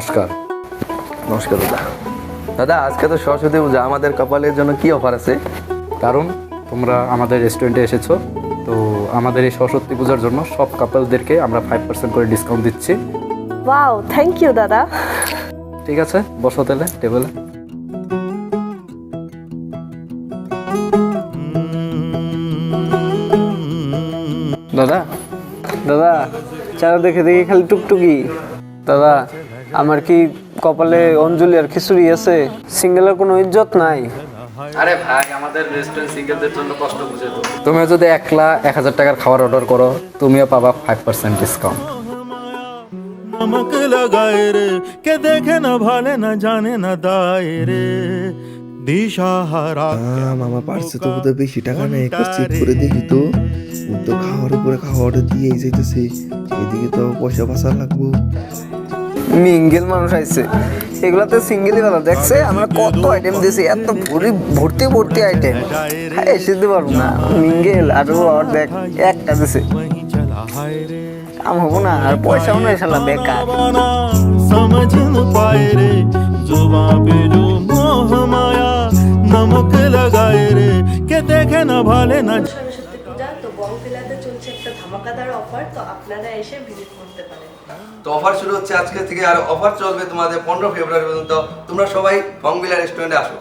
নমস্কার। নমস্কার দাদা। দাদা আজকে তো সরস্বতী পূজা, আমাদের কপালের জন্য কি অফার আছে? কারণ তোমরা আমাদের রেস্টুরেন্টে এসেছো, তো আমাদের এই সরস্বতী পূজার জন্য সব কাপলদেরকে আমরা 5% করে ডিসকাউন্ট দিচ্ছি। ওয়াও, থ্যাংক ইউ দাদা। ঠিক আছে, বসো তাহলে টেবিলে। দাদা দাদা চারা দেখে দেখি খালি টুকটুকি। দাদা আমার কি কপালে অঞ্জলি আর খিচুড়ি আছে? সিঙ্গেলের কোনো ইজ্জত নাই। আরে ভাই, আমাদের রেস্টুরেন্ট সিঙ্গেলদের জন্য কষ্ট বুঝে তো। তুমি যদি 1,00,000 টাকার খাবার অর্ডার করো, তুমিও পাবা 5% ডিসকাউন্ট। नमक लगाए रे के देखे न भाले न जाने न दाए रे দিশাহারা। মামা পারছে তো বোধহয় বেশি টাকা নেই, একবার চেক করে দেখি তো। ও তো খাওয়ার উপরে খাওয়াটা দিয়েই যাইতেছে, এদিকে তো পয়সা বাঁচা লাগবো। মিঙ্গেল মানুষ আইছে, এগুলাতে সিঙ্গেলই ভালো। দেখছে আমরা কত আইটেম দিয়েছি, এত ভর্তি ভর্তি আইটেম, এসে দিতে পারবো না। মিঙ্গেল আর দেখ একটা দিছে, কাম হবো না, আর পয়সাও নাই শালা বেকার। समझ न पाए रे जुबां पे जो मोह माया नमक लगाए रे के देखे न भाले न। সরস্বতী পূজা তো বংবিলাতে চলছে একটা ধামাকাদার অফার, তো আপনারা এসে ভিজিট করতে পারেন। তো অফার শুরু হচ্ছে আজকে থেকে, আর অফার চলবে তোমাদের 15 ফেব্রুয়ারি পর্যন্ত। তোমরা সবাই বংবিলা রেস্টুরেন্টে আসো।